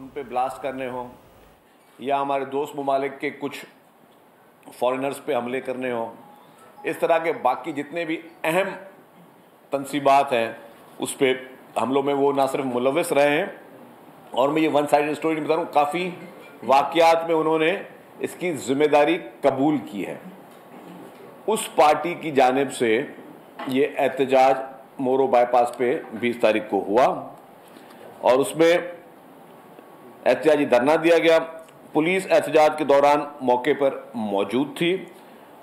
उन पे ब्लास्ट करने हों या हमारे दोस्त ममालिक के कुछ फॉरेनर्स पे हमले करने हों, इस तरह के बाकी जितने भी अहम तनसीबात हैं उस पर हमलों में वो ना सिर्फ मुलव्वस रहे हैं, और मैं ये वन साइडेड स्टोरी नहीं बता रहा हूँ, काफ़ी वाक़यात में उन्होंने इसकी ज़िम्मेदारी कबूल की है। उस पार्टी की जानिब से ये एहतजाज मोरो बाईपास पे 20 तारीख को हुआ और उसमें एहतजाजी धरना दिया गया। पुलिस एहतजाज के दौरान मौके पर मौजूद थी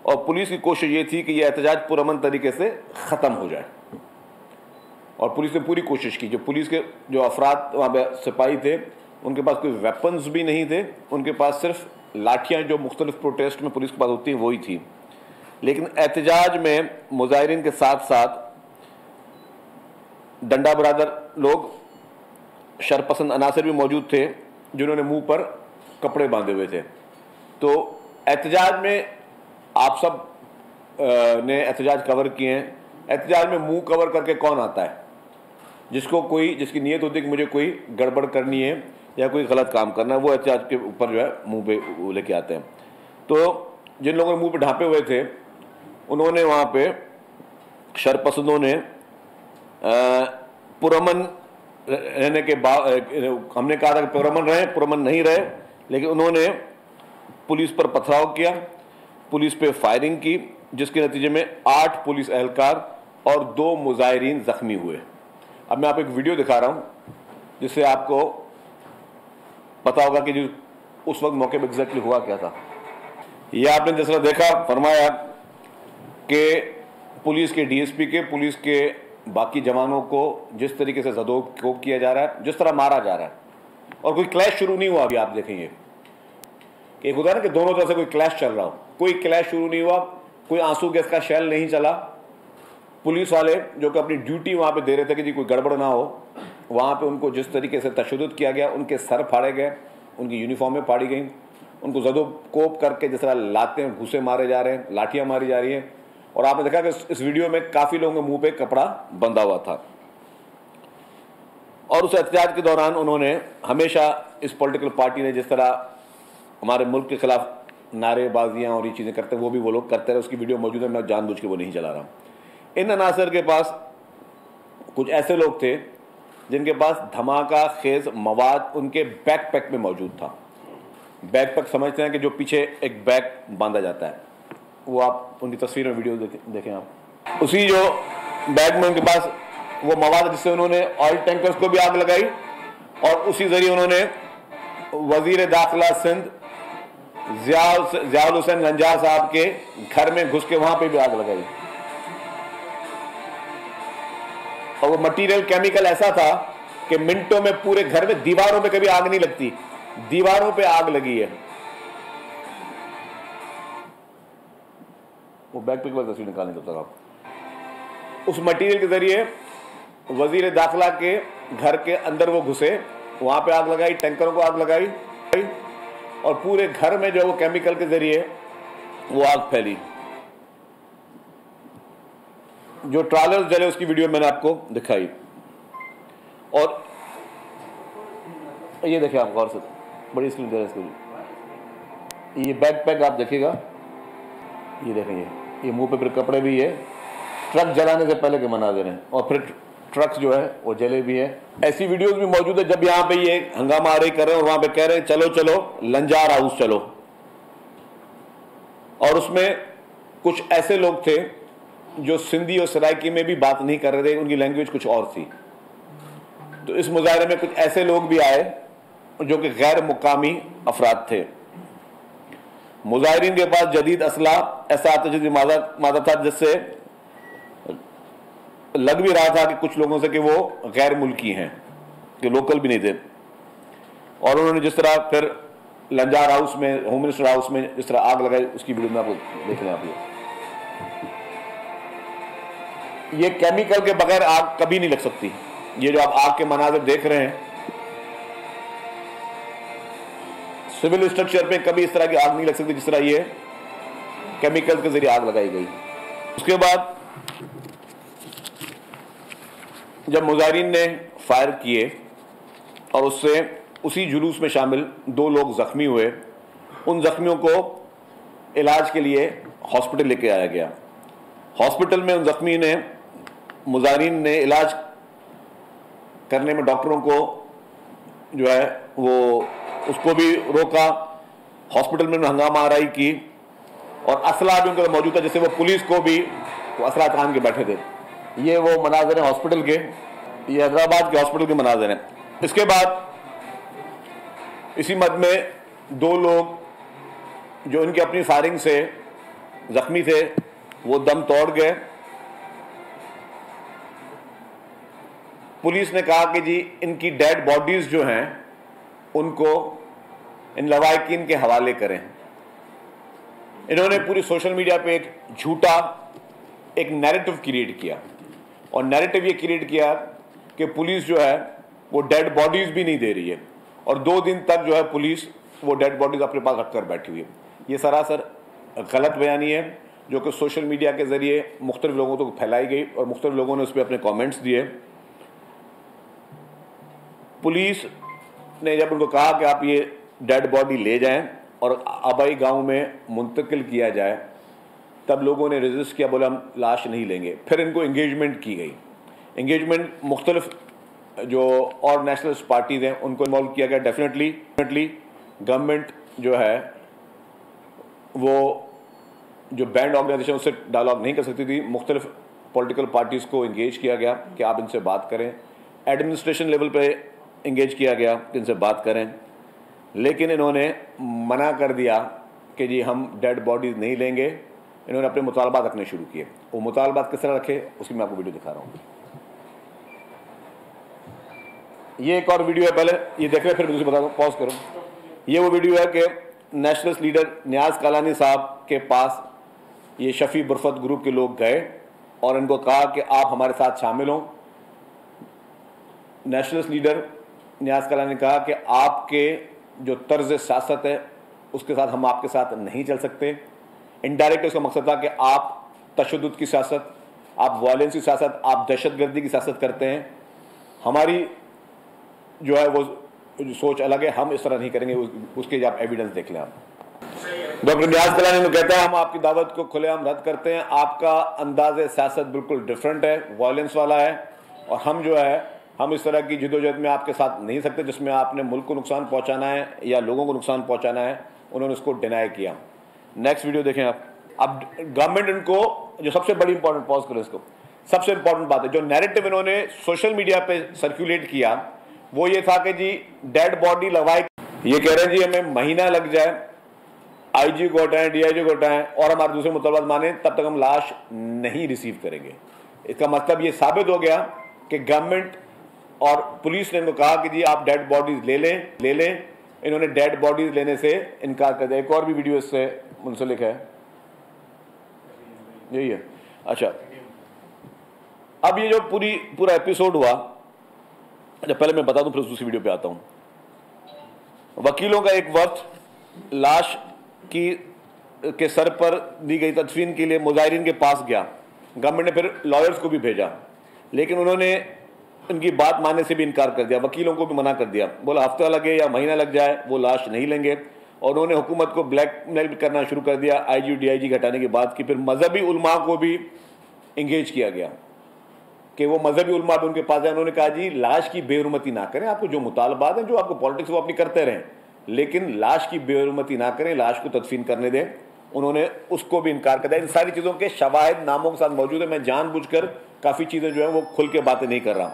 और पुलिस की कोशिश ये थी कि यह एहतजाज पुरअमन तरीके से ख़त्म हो जाए, और पुलिस ने पूरी कोशिश की। जो पुलिस के जो अफराद वहाँ पे सिपाही थे, उनके पास कोई वेपन्स भी नहीं थे, उनके पास सिर्फ लाठियाँ जो मुख्तलिफ प्रोटेस्ट में पुलिस के पास होती हैं वही थी। लेकिन एहतजाज में मुजाहिरीन के साथ साथ डंडा बरादर लोग, शरपसंद अनासर भी मौजूद थे जिन्होंने मुंह पर कपड़े बांधे हुए थे। तो एहतजाज में आप सब ने एहतजाज कवर किए हैं। एहतजाज में मुंह कवर करके कौन आता है? जिसकी नीयत होती है कि मुझे कोई गड़बड़ करनी है या कोई गलत काम करना है, वो एहतजाज के ऊपर जो है मुंह पे लेके आते हैं। तो जिन लोगों ने मुंह पे ढांपे हुए थे, उन्होंने वहाँ पे शरपसंदों ने पुरअमन रहने के बाद, हमने कहा था कि पुरअमन रहे, पुरअमन नहीं रहे, लेकिन उन्होंने पुलिस पर पथराव किया, पुलिस पे फायरिंग की, जिसके नतीजे में 8 पुलिस एहलकार और 2 मुजाहिरीन जख्मी हुए। अब मैं आपको एक वीडियो दिखा रहा हूँ जिससे आपको पता होगा कि जो उस वक्त मौके पर एग्जैक्टली हुआ क्या था। यह आपने जिस तरह देखा, फरमाया कि पुलिस के डीएसपी के, पुलिस के बाकी जवानों को जिस तरीके से ज़दोकोब किया जा रहा है, जिस तरह मारा जा रहा है, और कोई क्लैश शुरू नहीं हुआ। अभी आप देखेंगे एक होता है ना कि दोनों तरफ से कोई क्लैश चल रहा हो, कोई क्लैश शुरू नहीं हुआ, कोई आंसू गैस का शेल नहीं चला। पुलिस वाले जो कि अपनी ड्यूटी वहाँ पे दे रहे थे कि जी कोई गड़बड़ ना हो, वहाँ पे उनको जिस तरीके से तशद्दुद किया गया, उनके सर फाड़े गए, उनकी यूनिफॉर्में फाड़ी गई, उनको ज़दोकोब करके जिस तरह लाते हैं, घूसे मारे जा रहे हैं, लाठियाँ मारी जा रही हैं। और आपने देखा कि इस वीडियो में काफ़ी लोगों के मुंह पे कपड़ा बंधा हुआ था। और उस एहतजाज के दौरान उन्होंने हमेशा, इस पॉलिटिकल पार्टी ने जिस तरह हमारे मुल्क के खिलाफ नारेबाजियाँ और ये चीज़ें करते हैं, वो भी वो लोग करते रहे। उसकी वीडियो मौजूद है, मैं जानबूझ के वो नहीं चला रहा हूँ। इन अनासर के पास कुछ ऐसे लोग थे जिनके पास धमाका खेज मवाद उनके बैकपैक में मौजूद था। बैकपैक समझते हैं कि जो पीछे एक बैग बांधा जाता है, वो आप उनकी तस्वीर में वीडियो देखें आप। उसी जो बैग में उनके पास वो मवाद, जिससे उन्होंने ऑयल टैंकर्स को भी आग लगाई, और उसी जरिए उन्होंने वजीर दाखिला सिंध ज़ियाउल हुसैन लंजार साहब के घर में घुस के वहां पे भी आग लगाई। और वो मटेरियल केमिकल ऐसा था कि मिनटों में पूरे घर में, दीवारों पे कभी आग नहीं लगती, दीवारों पे आग लगी है। वो बैग पे तस्वीर निकालने तब तक आप। उस मटेरियल के जरिए वजीर दाखिला के घर के अंदर वो घुसे, वहां पे आग लगाई, टैंकरों को आग लगाई, और पूरे घर में जो वो केमिकल के जरिए वो आग फैली। जो ट्रॉलर्स जले उसकी वीडियो मैंने आपको दिखाई। और ये देखिए आप गौर से, बड़ी स्क्रीन दे रहे हैं इसको। ये बैकपैक आप देखिएगा, ये देखेंगे, ये मुंह पे फिर कपड़े भी है, ट्रक जलाने से पहले के मना दे रहे हैं, और फिर ट्रक्स जो है वो जले भी है। ऐसी वीडियोस भी मौजूद है जब यहाँ पे ये हंगामा आ रही कर रहे हैं और वहां पे कह रहे हैं चलो चलो लंजार हाउस चलो। और उसमें कुछ ऐसे लोग थे जो सिंधी और सराइकी में भी बात नहीं कर रहे थे, उनकी लैंग्वेज कुछ और थी। तो इस मुजाहरे में कुछ ऐसे लोग भी आए जो कि गैर मुकामी अफराद थे। मुजाहिरीन के पास जदीद असला ऐसा आतिशी मादा था जिससे लग भी रहा था कि कुछ लोगों से कि वो गैर मुल्की हैं, कि लोकल भी नहीं थे। और उन्होंने जिस तरह फिर लंजार हाउस में, होम मिनिस्टर हाउस में जिस तरह आग लगाई, उसकी वीडियो में आपको देख लें। आप ये केमिकल के बगैर आग कभी नहीं लग सकती। ये जो आप आग के मनाजिर देख रहे हैं, सिविल स्ट्रक्चर पे कभी इस तरह की आग नहीं लग सकती जिस तरह ये केमिकल के जरिए आग लगाई गई। उसके बाद जब मुजाहिरीन ने फायर किए और उससे उसी जुलूस में शामिल 2 लोग ज़ख्मी हुए। उन ज़ख्मियों को इलाज के लिए हॉस्पिटल लेके आया गया। हॉस्पिटल में उन ज़ख्मी ने मुजाहिरीन ने इलाज करने में डॉक्टरों को जो है वो उसको भी रोका। हॉस्पिटल में हंगामा आराई की और असला भी उनका मौजूद था, जैसे वो पुलिस को भी वो असला तान के बैठे थे। ये वो मनाजर हैं हॉस्पिटल के, ये हैदराबाद के हॉस्पिटल के मनाजर हैं। इसके बाद इसी मद में 2 लोग जो इनकी अपनी फायरिंग से जख्मी थे वो दम तोड़ गए। पुलिस ने कहा कि जी इनकी डेड बॉडीज जो हैं उनको इन लवाकिन के हवाले करें। इन्होंने पूरी सोशल मीडिया पे एक झूठा एक नैरेटिव क्रिएट किया और नैरेटिव ये क्रिएट किया कि पुलिस जो है वो डेड बॉडीज भी नहीं दे रही है और 2 दिन तक जो है पुलिस वो डेड बॉडीज अपने पास रखकर बैठी हुई है। ये सरासर गलत बयानी है जो कि सोशल मीडिया के जरिए मुख्तलिफ लोगों तक फैलाई गई और मुख्तलिफ लोगों ने उस पर अपने कमेंट्स दिए। पुलिस ने जब उनको कहा कि आप ये डेड बॉडी ले जाएं और आबाई गांव में मुंतकिल किया जाए, तब लोगों ने रेजिस्ट किया, बोले हम लाश नहीं लेंगे। फिर इनको इंगेजमेंट की गई। इंगेजमेंट मुख्तलिफ जो और नेशनलिस्ट पार्टीज हैं उनको इन्वॉल्व किया गया। डेफिनेटली गवर्नमेंट जो है वो जो बैंड ऑर्गेनाइजेशन उससे डायलॉग नहीं कर सकती थी। मुख्तलिफ पॉलिटिकल पार्टीज़ को इंगेज किया गया कि आप इनसे बात करें। एडमिनिस्ट्रेशन लेवल पे इंगेज किया गया कि इनसे बात करें, लेकिन इन्होंने मना कर दिया कि जी हम डेड बॉडीज़ नहीं लेंगे। इन्होंने अपने मुतालबात रखने शुरू किए। वो मुतालबात किस तरह रखे उसकी मैं आपको वीडियो दिखा रहा हूँ। ये एक और वीडियो है, पहले ये देख रहे फिर दूसरी बता दूँ, पॉज करो। ये वो वीडियो है कि नेशनलिस्ट लीडर नियाज कालानी साहब के पास ये शफी बुरफत ग्रुप के लोग गए और इनको कहा कि आप हमारे साथ शामिल हों। नेशनलिस्ट लीडर नियाज कालानी ने कहा कि आपके जो तर्ज सियासत है उसके साथ हम आपके साथ नहीं चल सकते। इनडायरेक्ट उसका मकसद था कि आप तशद्दुद की सियासत, आप वायलेंस की सियासत, आप दहशतगर्दी की सियासत करते हैं। हमारी जो है वो सोच अलग है, हम इस तरह नहीं करेंगे। उसके आप एविडेंस देख लें। आप डॉक्टर नियाज कालानी ने कहता है हम आपकी दावत को खुलेआम रद्द करते हैं। आपका अंदाज़ सियासत बिल्कुल डिफरेंट है, वायलेंस वाला है और हम जो है हम इस तरह की जदोजहद में आपके साथ नहीं सकते जिसमें आपने मुल्क को नुकसान पहुंचाना है या लोगों को नुकसान पहुंचाना है। उन्होंने उसको डिनाई किया। नेक्स्ट वीडियो देखें आप। अब गवर्नमेंट इनको जो सबसे बड़ी इंपॉर्टेंट, पॉज करो इसको, सबसे इंपॉर्टेंट बात है जो नैरेटिव इन्होंने सोशल मीडिया पे सर्कुलेट किया वो ये था कि जी डेड बॉडी लगवाए। ये कह रहे हैं जी हमें महीना लग जाए, आईजी को हटाएं, डीआईजी को हटाएं और हमारे दूसरे मुतालबात माने, तब तक हम लाश नहीं रिसीव करेंगे। इसका मतलब ये साबित हो गया कि गवर्नमेंट और पुलिस ने इनको कहा कि जी आप डेड बॉडीज ले लें। इन्होंने डेड बॉडीज लेने से इनकार कर दिया। एक और भी वीडियो इससे मुंसलिक है, यही है। अच्छा, अब ये जो पूरा एपिसोड हुआ, अच्छा पहले मैं बता दूं फिर दूसरी वीडियो पे आता हूं। वकीलों का एक वक्त लाश के सर पर दी गई तदफीन के लिए मुजाहिरीन के पास गया। गवर्नमेंट ने फिर लॉयर्स को भी भेजा, लेकिन उन्होंने उनकी बात मानने से भी इनकार कर दिया। वकीलों को भी मना कर दिया, बोला हफ्ता लगे या महीना लग जाए वो लाश नहीं लेंगे। और उन्होंने हुकूमत को ब्लैकमेल करना शुरू कर दिया। आईजी डीआईजी हटाने के बाद की फिर मजहबी उलमा को भी इंगेज किया गया कि वो मजहबी उलमा भी उनके पास आए। उन्होंने कहा जी लाश की बेहुरमती ना करें, आपको जो मुतालबात हैं, जो आपको पॉलिटिक्स वो अपनी करते रहें, लेकिन लाश की बेहुरमती ना करें, लाश को तदफीन करने दें। उन्होंने उसको भी इनकार कर दिया। इन सारी चीज़ों के शवाहिद नामों के साथ मौजूद है। मैं जानबूझकर काफ़ी चीज़ें जो है वो खुल के बातें नहीं कर रहा।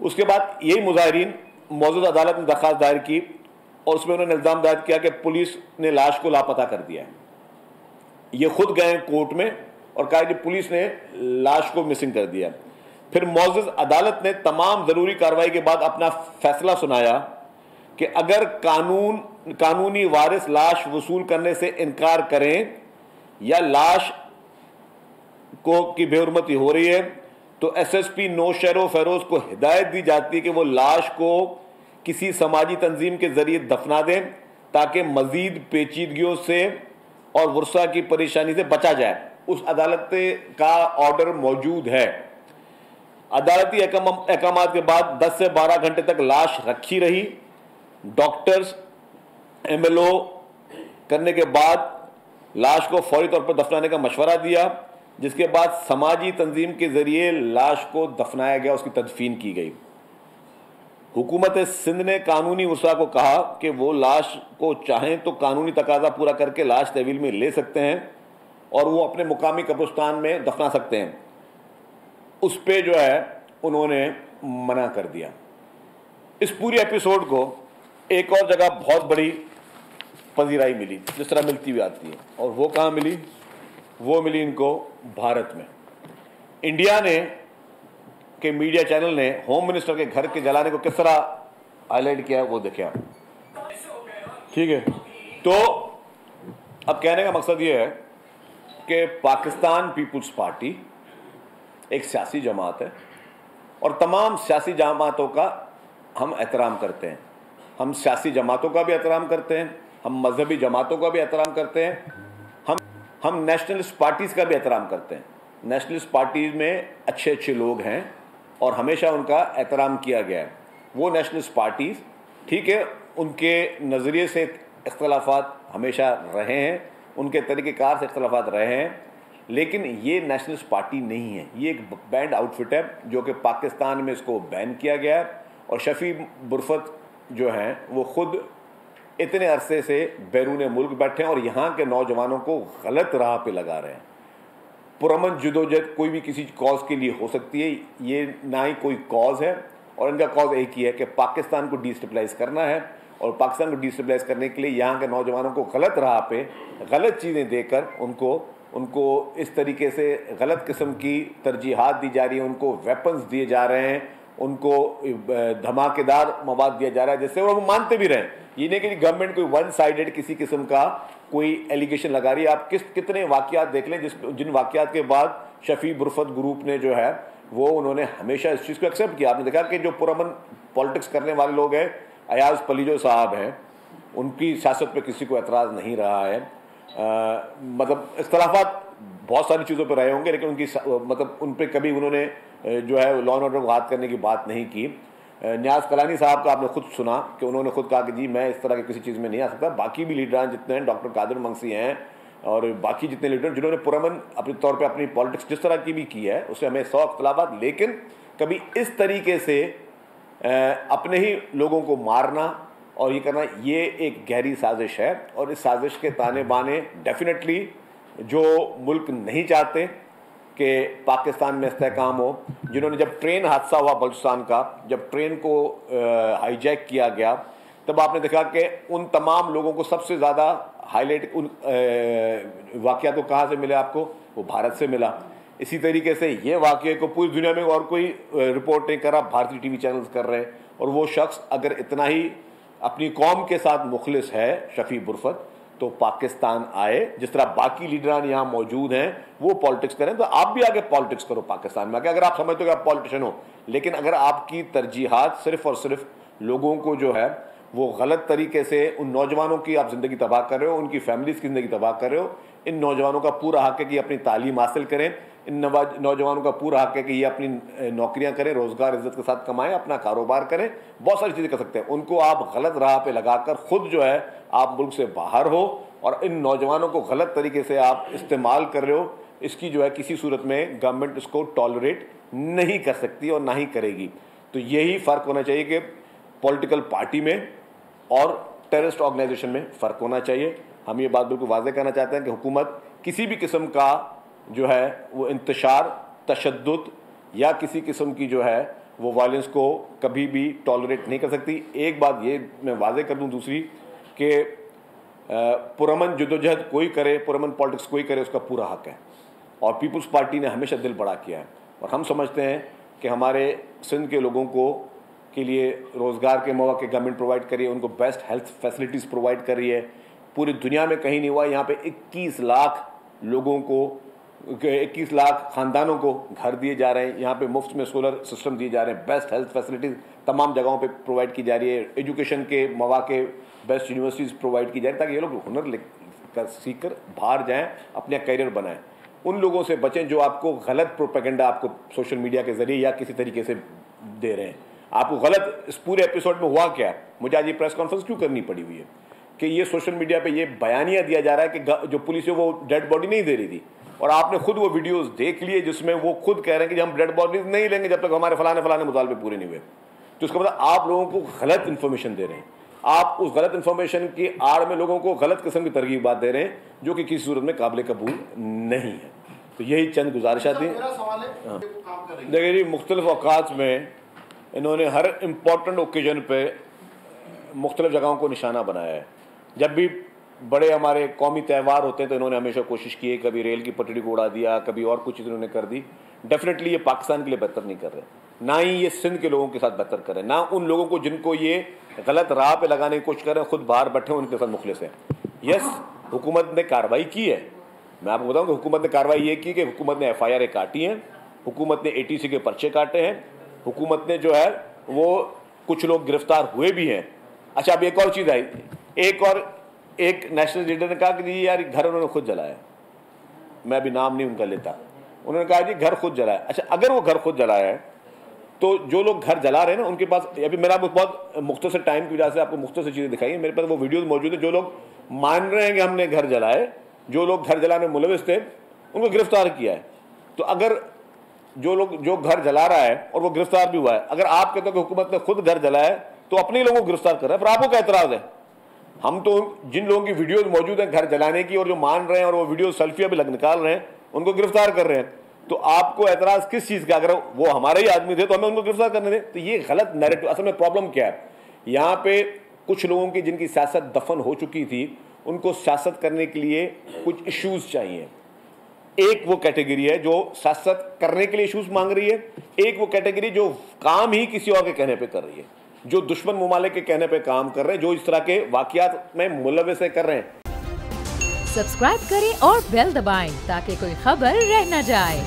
उसके बाद यही मुजाहिरीन मौजूदा अदालत में दरख्वास्त दायर की और उसमें उन्होंने इल्ज़ाम दायर किया कि पुलिस ने लाश को लापता कर दिया है। ये खुद गए कोर्ट में और कहा कि पुलिस ने लाश को मिसिंग कर दिया। फिर मौजूद अदालत ने तमाम ज़रूरी कार्रवाई के बाद अपना फैसला सुनाया कि अगर कानूनी वारिस लाश वसूल करने से इनकार करें या लाश को की बेहुरमती हो रही है तो एसएसपी नौशेरो फेरोज को हिदायत दी जाती है कि वो लाश को किसी समाजी तंजीम के जरिए दफना दें ताकि मजीद पेचीदगियों से और वर्षा की परेशानी से बचा जाए। उस अदालत का ऑर्डर मौजूद है। अदालती अहकामात के बाद 10 से 12 घंटे तक लाश रखी रही। डॉक्टर्स एमएलओ करने के बाद लाश को फौरी तौर पर दफनाने का मशवरा दिया, जिसके बाद समाजी तंजीम के जरिए लाश को दफनाया गया, उसकी तदफीन की गई। हुकूमत सिंध ने कानूनी वसा को कहा कि वो लाश को चाहें तो कानूनी तकाजा पूरा करके लाश तहवील में ले सकते हैं और वो अपने मुकामी कब्रिस्तान में दफना सकते हैं। उस पे जो है उन्होंने मना कर दिया। इस पूरी एपिसोड को एक और जगह बहुत बड़ी पजीराई मिली, जिस तरह मिलती हुई आती है, और वो कहाँ मिली? वो मिली इनको भारत में। इंडिया ने के मीडिया चैनल ने होम मिनिस्टर के घर के जलाने को किस तरह हाईलाइट किया वो देखिए आप। ठीक है, तो अब कहने का मकसद ये है कि पाकिस्तान पीपुल्स पार्टी एक सियासी जमात है और तमाम सियासी जमातों का हम एहतराम करते हैं। हम सियासी जमातों का भी एहतराम करते हैं, हम मजहबी जमातों का भी एहतराम करते हैं, हम नेशनलिस्ट पार्टीज़ का भी एहतराम करते हैं। नेशनलिस्ट पार्टीज़ में अच्छे अच्छे लोग हैं और हमेशा उनका एहतराम किया गया है। वो नेशनलिस्ट पार्टीज़ ठीक है, उनके नज़रिए से इख्तलाफात हमेशा रहे हैं, उनके तरीक़ेकार से इख्तलाफात रहे हैं, लेकिन ये नेशनलिस्ट पार्टी नहीं है। ये एक बैंड आउटफिट है जो कि पाकिस्तान में इसको बैन किया गया है। और शफ़ी बुरफत जो हैं वो ख़ुद इतने अरसे से बैरून मुल्क बैठे हैं और यहाँ के नौजवानों को गलत राह पे लगा रहे हैं। पुरअमन जदोजहद कोई भी किसी कॉज के लिए हो सकती है, ये ना ही कोई कॉज है और इनका कॉज एक ही है कि पाकिस्तान को डिस्टेबलाइज करना है। और पाकिस्तान को डिस्टेबलाइज करने के लिए यहाँ के नौजवानों को गलत राह पे गलत चीज़ें देकर उनको इस तरीके से गलत किस्म की तरजीहात दी जा रही है, उनको वेपन्स दिए जा रहे हैं, उनको धमाकेदार मवाद दिया जा रहा है, जिससे वो मानते भी रहें। ये नहीं कि गवर्नमेंट कोई वन साइडेड किसी किस्म का कोई एलिगेशन लगा रही है। आप कितने वाक़यात देख लें जिन वाक़यात के बाद शफ़ी बुरफत ग्रुप ने जो है वो उन्होंने हमेशा इस चीज़ को एक्सेप्ट किया। आपने देखा कि जो पुरअमन पॉलिटिक्स करने वाले लोग हैं, अयाज पलीजो साहब हैं, उनकी सियासत पे किसी को एतराज़ नहीं रहा है। मतलब इख्तलाफात बहुत सारी चीज़ों पर रहे होंगे, लेकिन उनकी मतलब उन पर कभी उन्होंने जो है लॉ एंड ऑर्डर को हाथ करने की बात नहीं की। न्याज कलानी साहब का आपने खुद सुना कि उन्होंने खुद कहा कि जी मैं इस तरह की किसी चीज़ में नहीं आ सकता। बाकी भी लीडरान जितने हैं, डॉक्टर कादिर मंगसी हैं और बाकी जितने लीडर जिन्होंने पुरअमन अपने तौर पे अपनी पॉलिटिक्स जिस तरह की भी की है, उससे हमें 100 इख्तलाफात, लेकिन कभी इस तरीके से अपने ही लोगों को मारना और ये करना, ये एक गहरी साजिश है। और इस साजिश के ताने बाने डेफिनेटली जो मुल्क नहीं चाहते कि पाकिस्तान में इस्तेहकाम हो, जिन्होंने जब ट्रेन हादसा हुआ बलूचिस्तान का, जब ट्रेन को हाईजैक किया गया, तब आपने देखा कि उन तमाम लोगों को सबसे ज़्यादा हाईलाइट उन वाक़या तो कहाँ से मिले आपको? वो भारत से मिला। इसी तरीके से ये वाक़ये को पूरी दुनिया में और कोई रिपोर्ट नहीं कर रहा, भारतीय टीवी चैनल्स कर रहे हैं। और वो शख्स अगर इतना ही अपनी कौम के साथ मुखलिस है शफ़ी बुरफत, तो पाकिस्तान आए, जिस तरह बाकी लीडरान यहाँ मौजूद हैं वो पॉलिटिक्स करें, तो आप भी आगे पॉलिटिक्स करो पाकिस्तान में आगे, अगर आप समझते हो कि आप पॉलिटिशियन हो। लेकिन अगर आपकी तरजीहात सिर्फ और सिर्फ लोगों को जो है वो गलत तरीके से, उन नौजवानों की आप ज़िंदगी तबाह कर रहे हो, उनकी फैमिलीज़ की ज़िंदगी तबाह कर रहे हो। इन नौजवानों का पूरा हक़ है कि अपनी तालीम हासिल करें, इन नौजवानों का पूरा हक़ है कि ये अपनी नौकरियां करें, रोज़गार इज़्ज़त के साथ कमाएं, अपना कारोबार करें, बहुत सारी चीज़ें कर सकते हैं। उनको आप गलत राह पे लगाकर ख़ुद जो है आप मुल्क से बाहर हो और इन नौजवानों को गलत तरीके से आप इस्तेमाल कर रहे हो, इसकी जो है किसी सूरत में गवर्नमेंट इसको टॉलरेट नहीं कर सकती और ना ही करेगी। तो यही फ़र्क होना चाहिए कि पॉलिटिकल पार्टी में और टेररिस्ट ऑर्गेनाइजेशन में फ़र्क होना चाहिए। हम ये बात बिल्कुल वाज़ेह करना चाहते हैं कि हुकूमत किसी भी किस्म का जो है वो इंतशार, तशद्दुद या किसी किस्म की जो है वो वायलेंस को कभी भी टॉलरेट नहीं कर सकती। एक बात ये मैं वाज़ेह कर दूं दूसरी कि पुरअमन जदोजहद कोई करे, पुरअमन पॉलिटिक्स कोई करे, उसका पूरा हक़ है और पीपल्स पार्टी ने हमेशा दिल बड़ा किया है। और हम समझते हैं कि हमारे सिंध के लोगों को के लिए रोज़गार के मौके गवर्नमेंट प्रोवाइड कर रही है, उनको बेस्ट हेल्थ फैसिलिटीज़ प्रोवाइड कर रही है। पूरी दुनिया में कहीं नहीं हुआ। यहाँ पे 21 लाख लोगों को, 21 लाख ख़ानदानों को घर दिए जा रहे हैं। यहाँ पे मुफ्त में सोलर सिस्टम दिए जा रहे हैं। बेस्ट हेल्थ फैसिलिटीज़ तमाम जगहों पे प्रोवाइड की जा रही है। एजुकेशन के मौके बेस्ट यूनिवर्सिटीज़ प्रोवाइड की जा रही है ताकि ये लोग हुनर सीख कर बाहर जाएँ, अपना करियर बनाएं। उन लोगों से बचें जो आपको गलत प्रोपेगेंडा आपको सोशल मीडिया के जरिए या किसी तरीके से दे रहे हैं। आपको गलत, इस पूरे एपिसोड में हुआ क्या, मुझे आज ये प्रेस कॉन्फ्रेंस क्यों करनी पड़ी हुई है कि ये सोशल मीडिया पे ये बयानिया दिया जा रहा है कि जो पुलिस है वो डेड बॉडी नहीं दे रही थी, और आपने खुद वो वीडियोस देख लिए जिसमें वो खुद कह रहे हैं कि हम डेड बॉडीज नहीं लेंगे जब तक हमारे फलाने मुतालबे पूरे नहीं हुए। तो उसका मतलब आप लोगों को गलत इन्फॉर्मेशन दे रहे हैं, आप उस गलत इन्फॉर्मेशन की आड़ में लोगों को गलत किस्म की तरगीबात दे रहे हैं जो कि किसी सूरत में काबिल कबूल नहीं है। तो यही चंद गुजारिशात थी। देखिए जी, मुख्तलिफ औकात में इन्होंने हर इम्पोर्टेंट ओकेजन पे मुख्तलिफ जगहों को निशाना बनाया है। जब भी बड़े हमारे कौमी त्यौहार होते हैं तो इन्होंने हमेशा कोशिश की है, कभी रेल की पटड़ी को उड़ा दिया, कभी और कुछ चीज़ इन्होंने कर दी। डेफिनेटली ये पाकिस्तान के लिए बेहतर नहीं कर रहे, ना ही ये सिंध के लोगों के साथ बेहतर कर रहे हैं, ना उन लोगों को जिनको ये गलत राह पे लगाने की कोशिश कर रहे हैं, खुद बाहर बैठे उनके साथ मुखलिस हैं। यस, हुकूमत ने कार्रवाई की है, मैं आपको बताऊं कि हुकूमत ने कार्रवाई ये की कि हुकूमत ने FIR काटी हैं, हुकूमत ने ATC के पर्चे काटे हैं, हुकूमत ने जो है वो कुछ लोग गिरफ्तार हुए भी हैं। अच्छा, अब एक और चीज़ आई, एक नेशनल लीडर ने कहा कि जी यार घर उन्होंने खुद जलाया, मैं अभी नाम नहीं उनका लेता, उन्होंने कहा जी घर खुद जलाया। अच्छा, अगर वो घर खुद जलाया है तो जो लोग घर जला रहे हैं ना उनके पास, अभी मेरा बहुत मुख्तसर टाइम की वजह से आपको मुख्तसर चीज़ें दिखाई है, मेरे पास वो वीडियोस मौजूद है। जो लोग मान रहे हैं कि हमने घर जलाए, जो लोग घर जलाने में मुलविस थे, उनको गिरफ्तार किया है। तो अगर जो घर जला रहा है और वो गिरफ्तार भी हुआ है, अगर आप कहते हो कि हुकूमत ने खुद घर जलाया है तो अपने लोगों को गिरफ्तार कर रहा है, फिर आपको क्या एतराज़ है? हम तो जिन लोगों की वीडियोस मौजूद हैं घर जलाने की और जो मान रहे हैं और वो वीडियो सेल्फियाँ भी निकाल रहे हैं, उनको गिरफ्तार कर रहे हैं, तो आपको एतराज़ किस चीज़ का? अगर वो हमारे ही आदमी थे तो हमें उनको गिरफ्तार करने दें। तो ये गलत नैरेटिव। असल में प्रॉब्लम क्या है, यहाँ पे कुछ लोगों की जिनकी सियासत दफन हो चुकी थी, उनको सियासत करने के लिए कुछ इश्यूज चाहिए। एक वो कैटेगरी है जो सियासत करने के लिए इश्यूज मांग रही है, एक वो कैटेगरी जो काम ही किसी और के कहने पे कर रही है, जो दुश्मन मुमालिक के कहने पे काम कर रहे हैं, जो इस तरह के वाकयात में मुलव्वस कर रहे हैं। सब्सक्राइब करें और बेल दबाएं ताकि कोई खबर रह न जाए।